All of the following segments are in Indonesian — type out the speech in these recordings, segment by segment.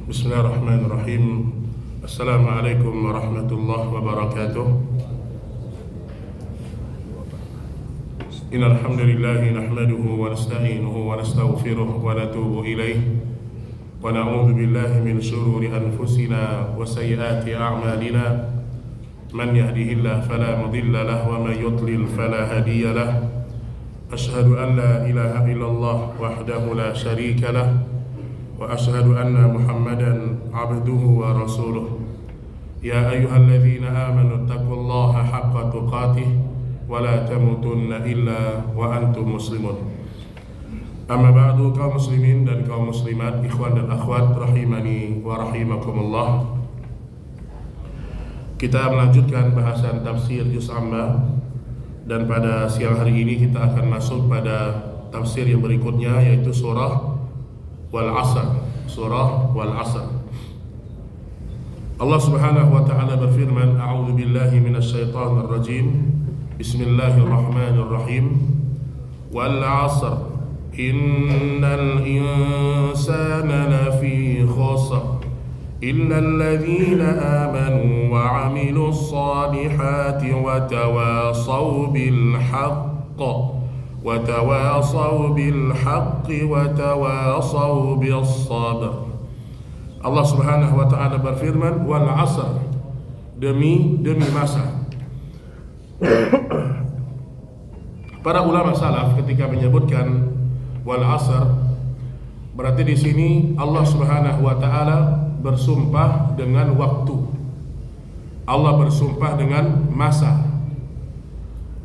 Bismillahirrahmanirrahim. Assalamualaikum warahmatullahi wabarakatuh. Innal hamdalillah nahmaduhu wa nasta'inuhu wa nastaghfiruh wa natubu ilaih wa na'udzu billahi min shururi anfusina wa sayyiati a'malina. Man yahdihillahu fala mudilla lahu wa man yudlil fala hadiya lahu. Ashhadu an la ilaha illallah wahdahu la syarika lahu wa ashhadu anna Muhammadan abduhu wa rasuluh. Ya ayyuhalladzina amanu taqullaha haqqa tuqatih wa la tamutunna illa wa antum muslimun. Amma ba'du, kaum muslimin dan kaum muslimat, ikhwan dan akhwat rahimani wa rahimakumullah. Kita melanjutkan bahasan tafsir juz amma, dan pada siang hari ini kita akan masuk pada tafsir yang berikutnya, yaitu surah Wal Asr. Surah Wal Asr. Allah Subhanahu wa taala berfirman, A'udzu billahi minasy syaithanir rajim. Bismillahirrahmanirrahim. Wal 'asr. Innal insana lafi khusr. Illa alladhina amanu wa 'amilus salihati wa tawasaw bil haqq وَتَوَاصَوْا بِالْحَقِّ وَتَوَاصَوْا بِالصَّبْرِ. Allah Subhanahu wa taala berfirman, wal 'asr, demi masa. Para ulama salaf ketika menyebutkan wal 'asr, berarti di sini Allah Subhanahu wa taala bersumpah dengan waktu. Allah bersumpah dengan masa.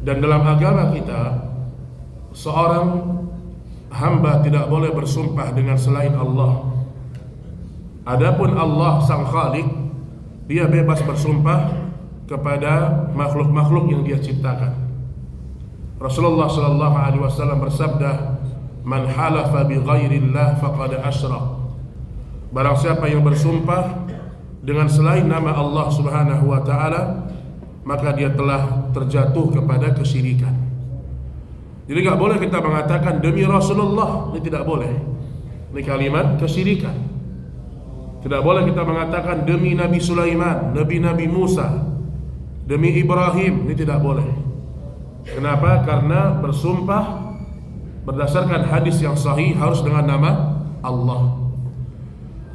Dan dalam agama kita, seorang hamba tidak boleh bersumpah dengan selain Allah. Adapun Allah sang Khalik, dia bebas bersumpah kepada makhluk-makhluk yang dia ciptakan. Rasulullah sallallahu alaihi wasallam bersabda, "Man halafa bi ghairillah faqad asyrak." Barang siapa yang bersumpah dengan selain nama Allah Subhanahu wa taala, maka dia telah terjatuh kepada kesyirikan. Jadi gak boleh kita mengatakan demi Rasulullah, ini tidak boleh. Ini kalimat kesyirikan. Tidak boleh kita mengatakan demi Nabi Sulaiman, Nabi Musa, demi Ibrahim, ini tidak boleh. Kenapa? Karena bersumpah berdasarkan hadis yang sahih harus dengan nama Allah,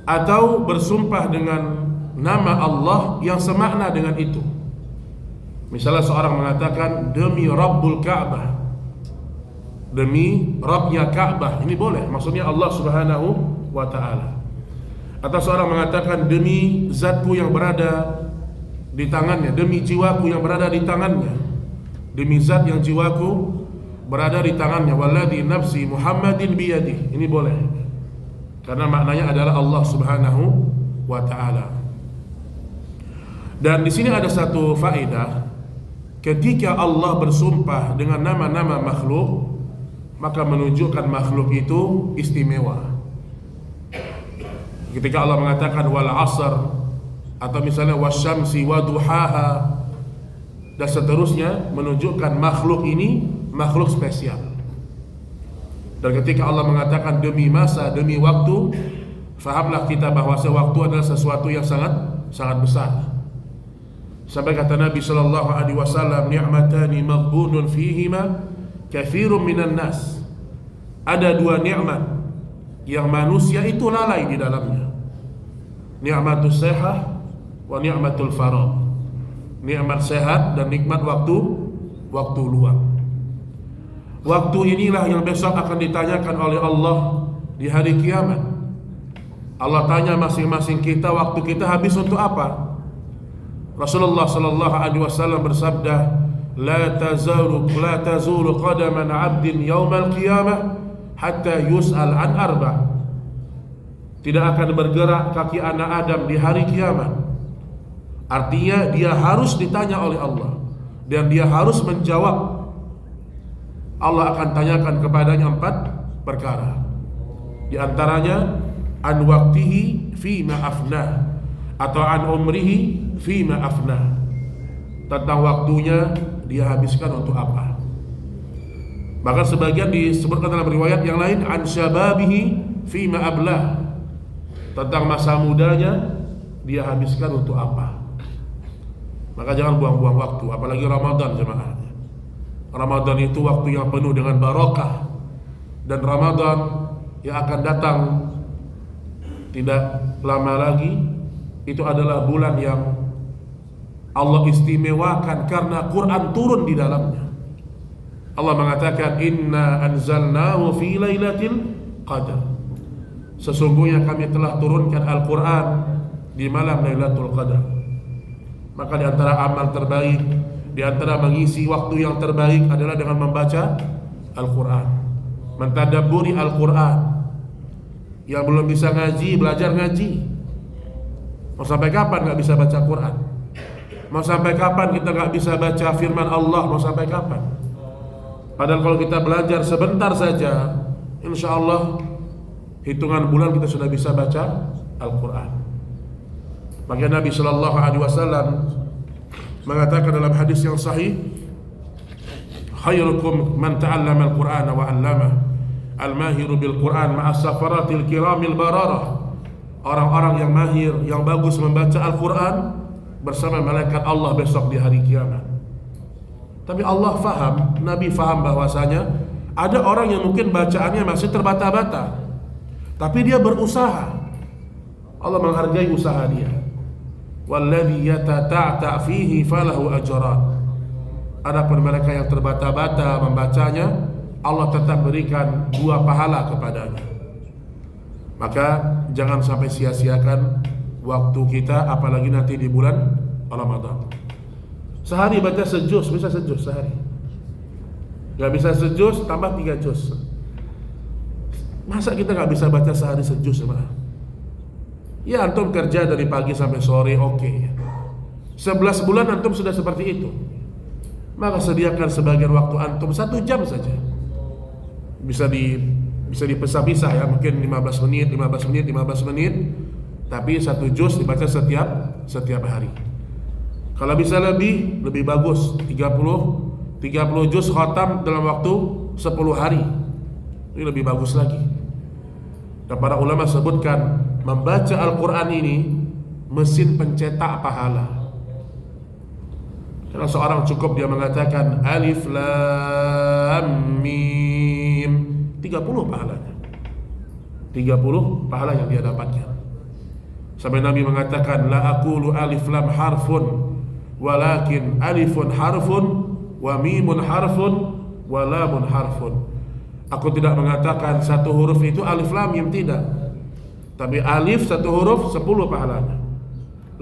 atau bersumpah dengan nama Allah yang semakna dengan itu. Misalnya seorang mengatakan demi Rabbul Ka'bah, demi Rabbnya Ka'bah, ini boleh, maksudnya Allah Subhanahu wa ta'ala. Atau seorang mengatakan demi zatku yang berada di tangannya, demi jiwaku yang berada di tangannya, demi zat yang jiwaku berada di tangannya, walladzi nafsi Muhammadin biyadih, ini boleh, karena maknanya adalah Allah Subhanahu wa ta'ala. Dan di sini ada satu faedah, ketika Allah bersumpah dengan nama-nama makhluk, maka menunjukkan makhluk itu istimewa. Ketika Allah mengatakan wal 'asr, atau misalnya wasyamsi waduhaha, dan seterusnya, menunjukkan makhluk ini makhluk spesial. Dan ketika Allah mengatakan demi masa, demi waktu, fahamlah kita bahwa waktu adalah sesuatu yang sangat besar. Sampai kata Nabi sallallahu alaihi wasallam, ni'matani maghbunun fihima katsirun minan nas. Ada dua nikmat yang manusia itu lalai di dalamnya. Ni'matus sihah wa ni'matul faragh. Nikmat sehat dan nikmat waktu luang. Waktu inilah yang besok akan ditanyakan oleh Allah di hari kiamat. Allah tanya masing-masing kita, waktu kita habis untuk apa? Rasulullah sallallahu alaihi wasallam bersabda, La tazulu qadaman 'abdin yaumal qiyamah hatta yus'al an arba'. Tidak akan bergerak kaki anak Adam di hari kiamat. Artinya dia harus ditanya oleh Allah, dan dia harus menjawab. Allah akan tanyakan kepadanya 4 perkara. Di antaranya an waqtihi fima afnah, atau an umrihi fima afnah, tentang waktunya dia habiskan untuk apa. Bahkan sebagian disebutkan dalam riwayat yang lain an syababihi fima ablah, tentang masa mudanya, dia habiskan untuk apa. Maka jangan buang-buang waktu, apalagi Ramadan jemaah. Ramadan itu waktu yang penuh dengan barakah, dan Ramadan yang akan datang tidak lama lagi itu adalah bulan yang Allah istimewakan karena Quran turun di dalamnya. Allah mengatakan, inna anzalnahu fi lailatul qadar. Sesungguhnya kami telah turunkan Al-Quran di malam Lailatul Qadar. Maka di antara amal terbaik, di antara mengisi waktu yang terbaik adalah dengan membaca Al-Quran, mentadabburi Al-Quran. Yang belum bisa ngaji, belajar ngaji. Mau sampai kapan gak bisa baca Quran? Mau sampai kapan kita gak bisa baca firman Allah? Mau sampai kapan? Padahal kalau kita belajar sebentar saja, insya Allah hitungan bulan kita sudah bisa baca Al-Quran. Maka Nabi Sallallahu Alaihi Wasallam mengatakan dalam hadis yang sahih, khairukum man ta'allama al-Qur'ana wa 'allama, al-mahiru bil Qur'an ma'as safaratil kiramil bararah. Orang-orang yang mahir, yang bagus membaca Al-Quran bersama malaikat Allah besok di hari kiamat. Tapi Allah faham, Nabi faham bahwasanya ada orang yang mungkin bacaannya masih terbata-bata, tapi dia berusaha. Allah menghargai usaha dia. Walladzi yatata'ta fihi falahu ajran. Adapun mereka yang terbata-bata membacanya, Allah tetap berikan 2 pahala kepadanya. Maka jangan sampai sia-siakan waktu kita, apalagi nanti di bulan Ramadan. Sehari baca sejuz, bisa sejuz sehari. Gak bisa sejuz, tambah 3 juz. Masa kita gak bisa baca sehari sejuz, ya? Ya antum kerja dari pagi sampai sore, oke. 11 bulan antum sudah seperti itu. Maka sediakan sebagian waktu antum 1 jam saja. Bisa dipisah-pisah ya, mungkin 15 menit, 15 menit, 15 menit. Tapi 1 juz dibaca setiap hari. Kalau bisa lebih bagus, 30 juz khatam dalam waktu 10 hari. Ini lebih bagus lagi. Dan para ulama sebutkan, membaca Al-Quran ini mesin pencetak pahala. Karena seorang cukup dia mengatakan Alif Lam Mim, 30 pahalanya, 30 pahala yang dia dapatkan. Sampai Nabi mengatakan, La aqulu alif lam harfun, walakin alifun harfun, wa mimun harfun, wa lamun harfun. Aku tidak mengatakan 1 huruf itu alif lam mim, tidak. Tapi alif 1 huruf 10 pahalanya,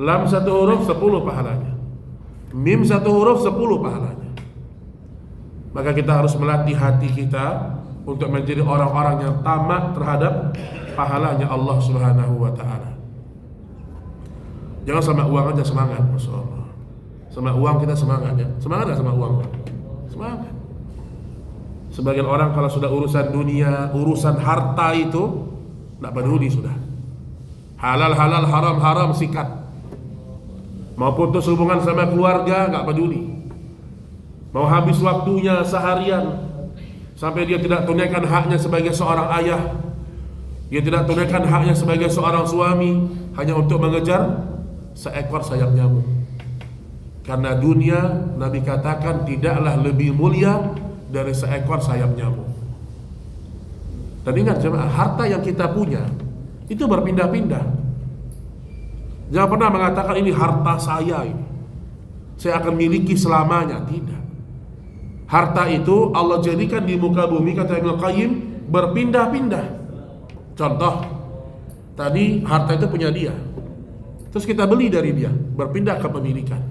lam 1 huruf 10 pahalanya, mim 1 huruf 10 pahalanya. Maka kita harus melatih hati kita untuk menjadi orang-orang yang tamak terhadap pahalanya Allah Subhanahu wa ta'ala. Jangan sama uang aja semangat, Masya Allah. Sama uang kita semangat ya. Semangat gak sama uang? Semangat. Sebagian orang kalau sudah urusan dunia, urusan harta itu tidak peduli sudah. Halal, haram, haram sikat. Mau putus hubungan sama keluarga, gak peduli. Mau habis waktunya seharian sampai dia tidak tunaikan haknya sebagai seorang ayah, dia tidak tunaikan haknya sebagai seorang suami, hanya untuk mengejar seekor sayap nyamuk. Karena dunia, Nabi katakan, tidaklah lebih mulia dari seekor sayap nyamuk. Dan ingat jemaah, harta yang kita punya itu berpindah-pindah. Jangan pernah mengatakan ini harta saya, ini saya akan miliki selamanya. Tidak. Harta itu Allah jadikan di muka bumi, kata Ibnu Qayyim, berpindah-pindah. Contoh, tadi harta itu punya dia, terus kita beli dari dia, berpindah kepemilikan.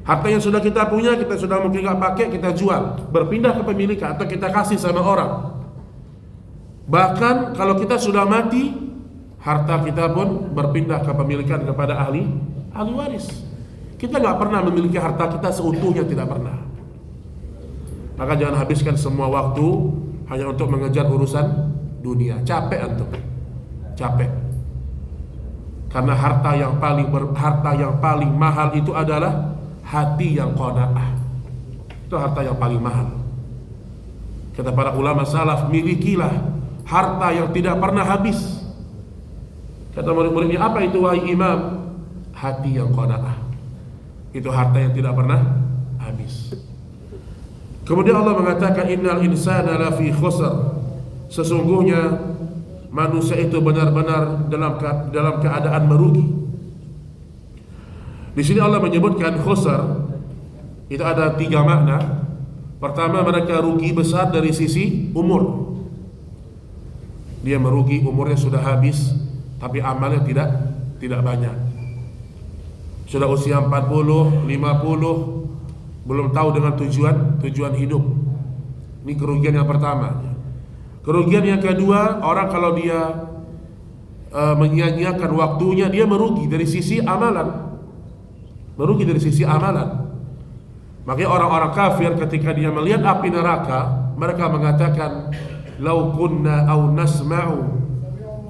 Harta yang sudah kita punya, kita sudah mungkin gak pakai, kita jual, berpindah kepemilikan, atau kita kasih sama orang. Bahkan kalau kita sudah mati, harta kita pun berpindah kepemilikan kepada ahli waris. Kita gak pernah memiliki harta kita seutuhnya, tidak pernah. Maka jangan habiskan semua waktu hanya untuk mengejar urusan dunia. Capek antum, capek. Karena harta yang paling mahal itu adalah hati yang qanaah. Itu harta yang paling mahal. Kata para ulama salaf, milikilah harta yang tidak pernah habis. Kata murid-muridnya, apa itu wahai imam? Hati yang qanaah. Itu harta yang tidak pernah habis. Kemudian Allah mengatakan, innal insana lafi khusr. Sesungguhnya manusia itu benar-benar dalam keadaan merugi. Di sini Allah menyebutkan khusr, itu ada 3 makna. Pertama, mereka rugi besar dari sisi umur. Dia merugi, umurnya sudah habis, tapi amalnya tidak banyak. Sudah usia 40, 50, belum tahu dengan tujuan hidup. Ini kerugian yang pertama. Kerugian yang kedua, orang kalau dia menyia-nyiakan waktunya, dia merugi dari sisi amalan. Merugi dari sisi amalan. Makanya orang-orang kafir ketika dia melihat api neraka, mereka mengatakan, "Lau kunna au nasma'u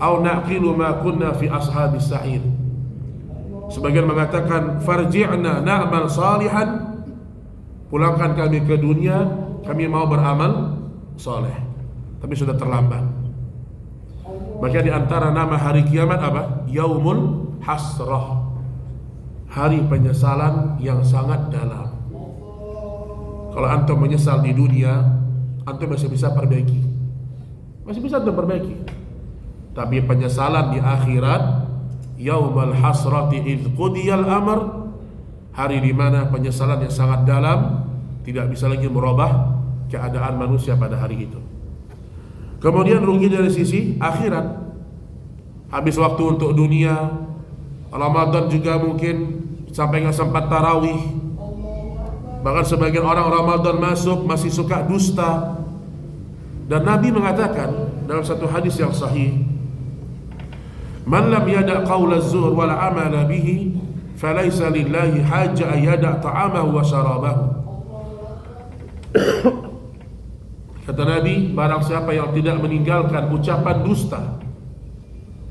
au naqilu ma kunna fi ashabis sa'ir." Sebagian mengatakan, "Farji'na na'mal salihan." Pulangkan kami ke dunia, kami mau beramal soleh. Tapi sudah terlambat. Maka di antara nama hari kiamat apa? Yaumul hasrah. Hari penyesalan yang sangat dalam. Kalau antum menyesal di dunia, antum masih bisa perbaiki. Masih bisa antum perbaiki. Tapi penyesalan di akhirat, yaumul hasrati idz qudiyal amr, hari di mana penyesalan yang sangat dalam tidak bisa lagi merubah keadaan manusia pada hari itu. Kemudian rugi dari sisi akhirat. Habis waktu untuk dunia. Ramadan juga mungkin sampai nggak sempat tarawih. Bahkan sebagian orang Ramadan masuk masih suka dusta. Dan Nabi mengatakan dalam satu hadis yang sahih, "Man lam yada' qaula az-zur wal 'amala bihi, falaysa lillahi haja yada' ta'amahu wa syarabahu." Kata Nabi, barang siapa yang tidak meninggalkan ucapan dusta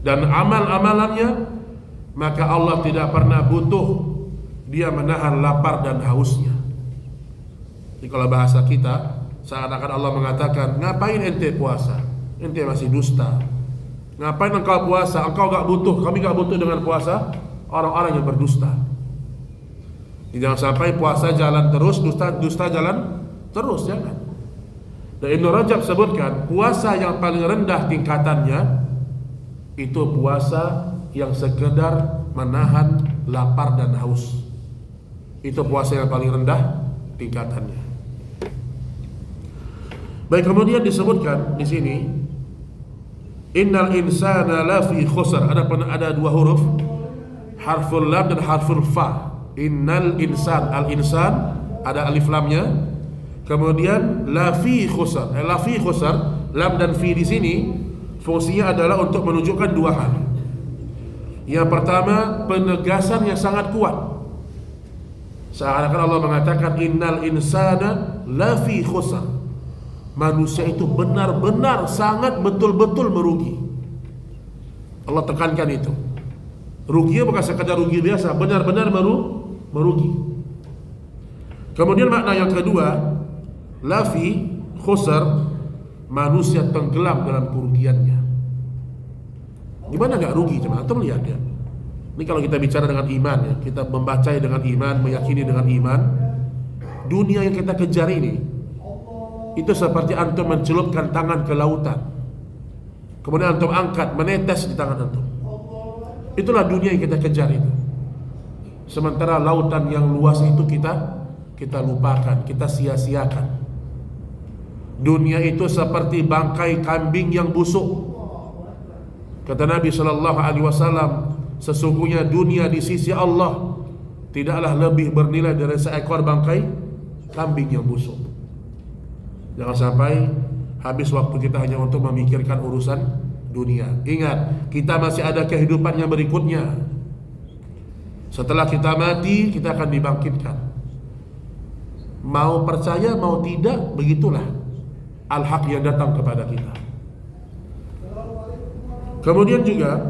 dan amal-amalannya, maka Allah tidak pernah butuh dia menahan lapar dan hausnya. Jadi kalau bahasa kita, seakan-akan Allah mengatakan, ngapain ente puasa? Ente masih dusta. Ngapain engkau puasa? Engkau gak butuh, kami gak butuh dengan puasa orang-orang yang berdusta. Jangan sampai puasa jalan terus, dusta jalan terus, jangan. Dan Ibnu Rajab sebutkan, puasa yang paling rendah tingkatannya itu puasa yang sekedar menahan lapar dan haus. Itu puasa yang paling rendah tingkatannya. Baik, kemudian disebutkan di sini, innal insana lafi khusr. Ada 2 huruf, harful lam dan harful fa. Innal insan, al-insan ada alif lamnya. Kemudian lafi khusr. Lafi khusr, lam dan fi di sini fungsinya adalah untuk menunjukkan 2 hal. Yang pertama, penegasan yang sangat kuat. Seakan-akan Allah mengatakan innal insana lafi khusr. Manusia itu benar-benar sangat betul-betul merugi. Allah tekankan itu. Ruginya bukan sekadar rugi biasa, benar-benar merugi. Kemudian makna yang kedua, lafi khusr, manusia tenggelam dalam kerugiannya. Gimana gak rugi? Coba antum lihat ya. Ini kalau kita bicara dengan iman ya, kita membacanya dengan iman, meyakini dengan iman. Dunia yang kita kejar ini, itu seperti antum mencelupkan tangan ke lautan, kemudian antum angkat, menetes di tangan antum. Itulah dunia yang kita kejar itu. Sementara lautan yang luas itu kita lupakan, kita sia-siakan. Dunia itu seperti bangkai kambing yang busuk. Kata Nabi sallallahu alaihi wasallam, sesungguhnya dunia di sisi Allah tidaklah lebih bernilai dari seekor bangkai kambing yang busuk. Jangan sampai habis waktu kita hanya untuk memikirkan urusan dunia. Ingat, kita masih ada kehidupan yang berikutnya. Setelah kita mati, kita akan dibangkitkan. Mau percaya, mau tidak, begitulah al-haq yang datang kepada kita. Kemudian juga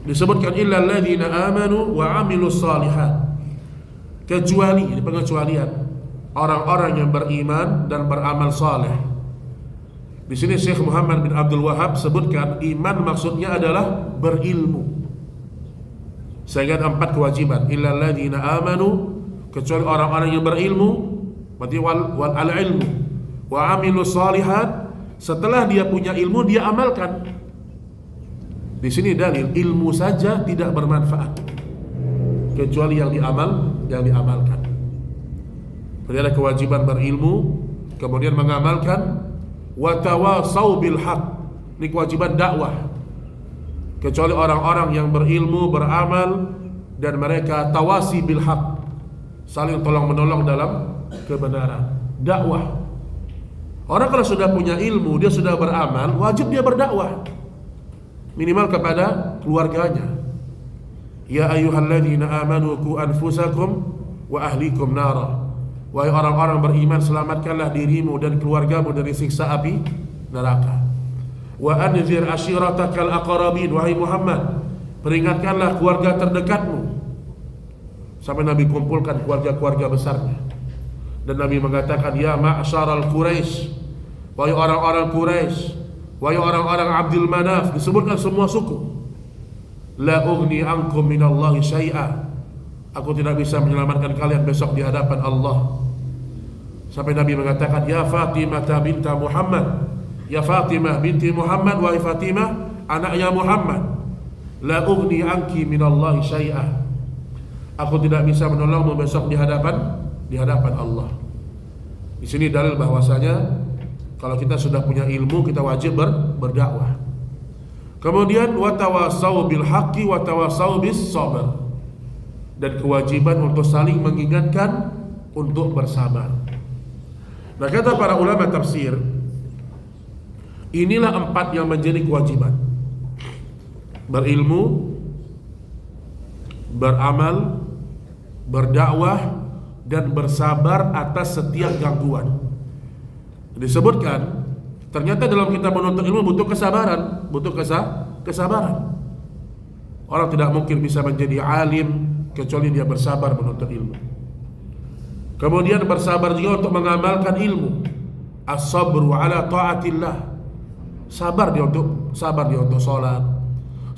disebutkan illal ladzina amanu wa 'amilus shalihat. Kecuali, ini pengecualian, orang-orang yang beriman dan beramal saleh. Di sini Syekh Muhammad bin Abdul Wahab sebutkan iman maksudnya adalah berilmu. Sehingga ada 4 kewajiban. Illal ladzina amanu, kecuali orang-orang yang berilmu, berarti wal al ilmu wa amilus shalihat, setelah dia punya ilmu dia amalkan. Di sini dalil ilmu saja tidak bermanfaat kecuali yang diamalkan. Jadi ada kewajiban berilmu, kemudian mengamalkan. Wa tawasau bil haq, ini kewajiban dakwah. Kecuali orang-orang yang berilmu, beramal, dan mereka tawasi bil haq, saling tolong menolong dalam kebenaran. Dakwah. Orang kalau sudah punya ilmu, dia sudah beramal, wajib dia berdakwah, minimal kepada keluarganya. Ya ayyuhalladzina amanu qu anfusakum wa ahlikum nara. Wahai orang-orang beriman, selamatkanlah dirimu dan keluargamu dari siksa api neraka. Wa anzir ashiratakal aqrabin, wahai Muhammad, peringatkanlah keluarga terdekatmu. Sampai Nabi kumpulkan keluarga-keluarga besarnya. Dan Nabi mengatakan, ya ma'syaral Quraisy, wahai orang-orang Quraisy, wahai orang-orang Abdul Manaf, disebutkan semua suku. La ughni ankum minallahi syai'a, aku tidak bisa menyelamatkan kalian besok di hadapan Allah. Sampai Nabi mengatakan, ya Fatimah binta Muhammad, ya Fatimah binti Muhammad, wahai Fatimah anaknya Muhammad, la ughni anki minallahi syai'a, aku tidak bisa menolongmu besok di hadapan Allah. Di sini dalil bahwasanya kalau kita sudah punya ilmu, kita wajib berdakwah. Kemudian watawasau bil haqqi watawasau bis sabr, dan kewajiban untuk saling mengingatkan untuk bersabar. Nah, kata para ulama tafsir, inilah 4 yang menjadi kewajiban: berilmu, beramal, berdakwah, dan bersabar atas setiap gangguan. Disebutkan ternyata dalam kita menuntut ilmu butuh kesabaran, kesabaran. Orang tidak mungkin bisa menjadi alim kecuali dia bersabar menuntut ilmu. Kemudian bersabar juga untuk mengamalkan ilmu. As-sabru ala ta'atillah, sabar dia untuk sholat,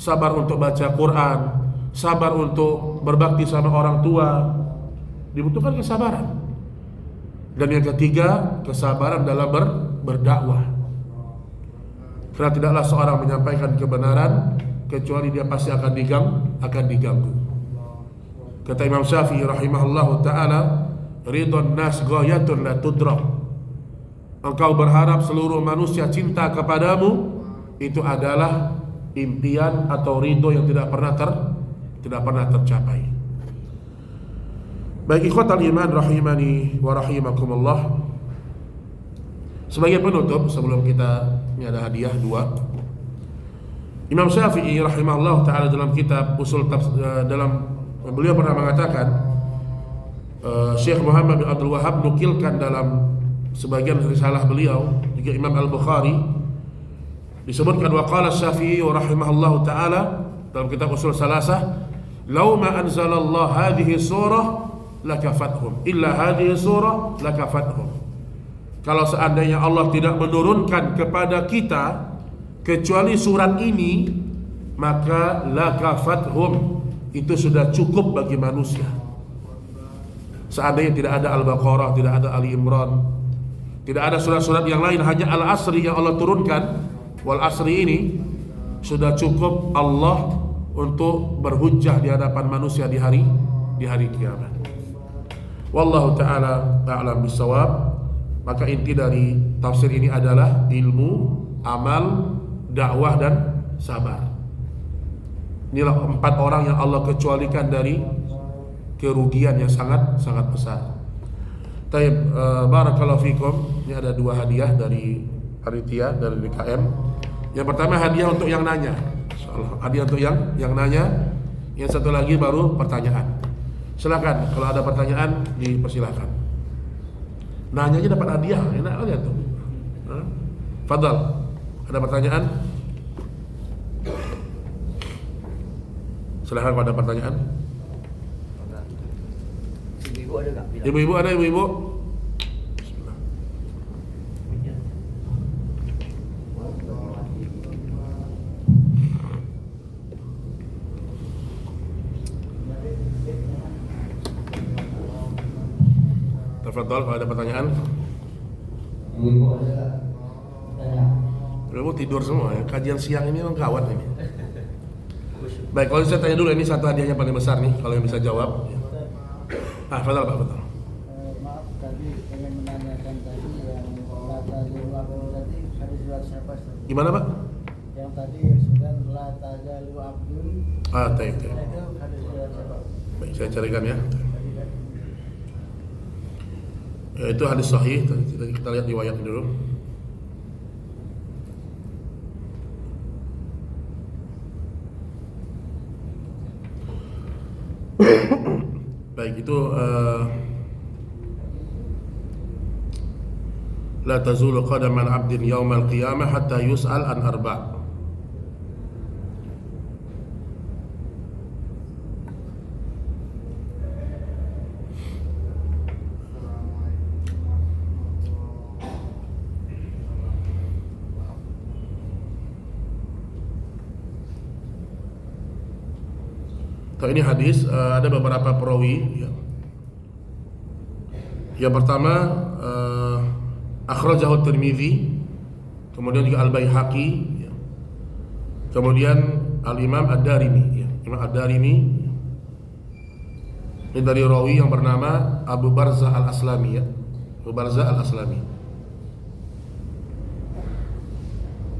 sabar untuk baca Quran, sabar untuk berbakti sama orang tua. Dibutuhkan kesabaran. Dan yang ketiga, kesabaran dalam berdakwah. Karena tidaklah seorang menyampaikan kebenaran kecuali dia pasti akan diganggu. Kata Imam Syafi'i rahimahullahu ta'ala, ridon nas ghayatun la tudrak. Engkau berharap seluruh manusia cinta kepadamu, itu adalah impian atau ridho yang tidak pernah tercapai. Baik ikhwatal iman rahimani wa rahimakumullah, sebagai penutup sebelum kita, ini ada hadiah 2. Imam Syafi'i rahimahullah ta'ala dalam kitab usul dalam beliau pernah mengatakan, Syekh Muhammad bin Abdul Wahab nukilkan dalam sebagian risalah beliau, juga Imam Al-Bukhari, disebutkan waqala Syafi'i rahimahullah ta'ala dalam kitab usul salasah, law ma anzalallah hadhihi surah lakafathum illa hadhihi surah lakafathum. Kalau seandainya Allah tidak menurunkan kepada kita kecuali surat ini, maka lakafathum, itu sudah cukup bagi manusia. Seandainya tidak ada Al-Baqarah, tidak ada Ali Imran, tidak ada surat-surat yang lain, hanya Al-Asri yang Allah turunkan, wal asri ini sudah cukup Allah untuk berhujjah di hadapan manusia di hari kiamat. Wallahu ta'ala a'lam bissawab. Maka inti dari tafsir ini adalah ilmu, amal, dakwah, dan sabar. Inilah 4 orang yang Allah kecualikan dari kerugian yang sangat besar. Taib, barakallahu fikum. Ini ada 2 hadiah dari panitia, dari DKM. Yang pertama hadiah untuk yang nanya. Hadiah untuk yang nanya. Yang satu lagi baru pertanyaan. Silakan kalau ada pertanyaan dipersilakan. Nanya aja dapat hadiah, enak aja tuh. Fadal, ada pertanyaan? Silakan kalau ada pertanyaan. Ibu-ibu ada nggak? Ibu-ibu ada, ibu-ibu? Tafadhol kalau ada pertanyaan. Ibu ada tanya. Ibu tidur semua ya. Kajian siang ini memang gawat ini. Baik, kalau saya tanya dulu, ini satu hadiahnya paling besar nih kalau yang bisa jawab. Fadhol Pak, betul. Maaf, tadi ingin menanyakan tadi yang lata liwakul tadi hadis riwayat siapa? Gimana Pak? Yang tadi sudah lata liwakul. Baik. Itu hadis riwayat siapa? Baik, saya carikan ya. Ya, itu hadis sahih. Kita lihat riwayatnya dulu. Baik, itu la tazulu qadaman 'abdin yaumal qiyamah hatta yus'al an arba'. Ini hadis ada beberapa perawi ya. Yang pertama akhrajahu Tirmidzi, kemudian juga Al-Baihaqi ya. Kemudian Al-Imam Ad-Darimi ya. Imam Ad-Darimi ini dari rawi yang bernama Abu Barzah Al-Aslami ya. Abu Barzah Al-Aslami.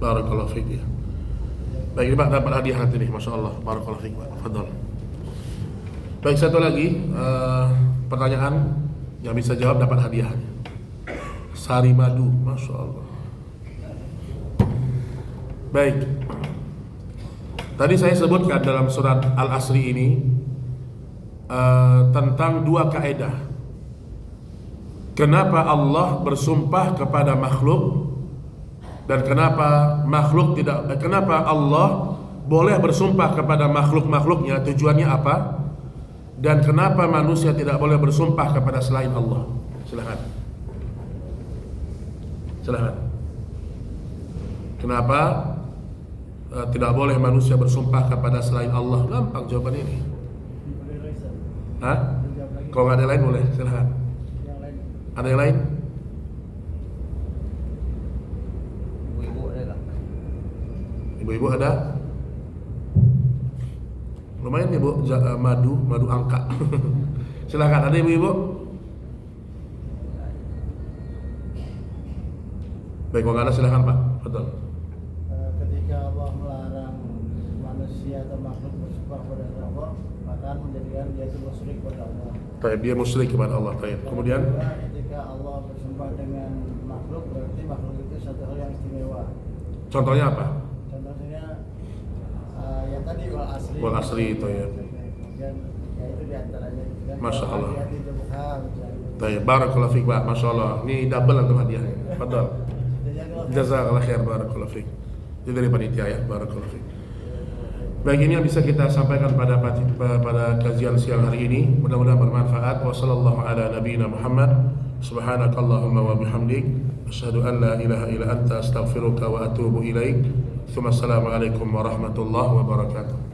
Barakallahu fiik ya. Baik, ini Pak dapat hadiah nanti nih, Masya Allah. Barakallahu fiik Pak. Fadhol. Baik, satu lagi pertanyaan yang bisa jawab dapat hadiah. Sari madu, Masya Allah. Baik. Tadi saya sebutkan dalam surat Al-Asri ini tentang dua kaidah. Kenapa Allah bersumpah kepada makhluk dan kenapa Allah boleh bersumpah kepada makhluk-makhluknya, tujuannya apa? Dan kenapa manusia tidak boleh bersumpah kepada selain Allah? Silakan. Kenapa tidak boleh manusia bersumpah kepada selain Allah? Gampang jawaban ini. Kalau nggak ada yang lain boleh, silakan. Ada yang lain? Ibu-ibu ada? Lumayan nih Bu, madu angka. Silakan, ada ibu-ibu? Baik, kalau nggak ada silakan Pak. Betul. Ketika Allah melarang manusia atau makhluk bersumpah kepada Allah, maka menjadikan dia itu musyrik kepada Allah. Baik, dia musyrik kepada Allah. Baik. Kemudian ketika Allah bersumpah dengan makhluk, berarti makhluk itu satu hal yang istimewa. contohnya apa? Yang tadi Wal asri itu ya. Kemudian ya itu diantaranya. Masya Allah. Baik, barakallahu fiik Pak. Masya Allah. Ini double untuk hadiahnya. Fadhol. Jazakallahu khair, barakallahu fiik. Ini dari panitia ya, barakallahu fiik. Baik, ini yang bisa kita sampaikan pada kajian siang hari ini. Mudah-mudahan bermanfaat. Wa sallallahu ala nabiyina Muhammad. Subhanakallahumma wa bihamdik, asyhadu an la ilaha illa anta, astaghfiruka wa atubu ilaik. Assalamualaikum warahmatullahi wabarakatuh.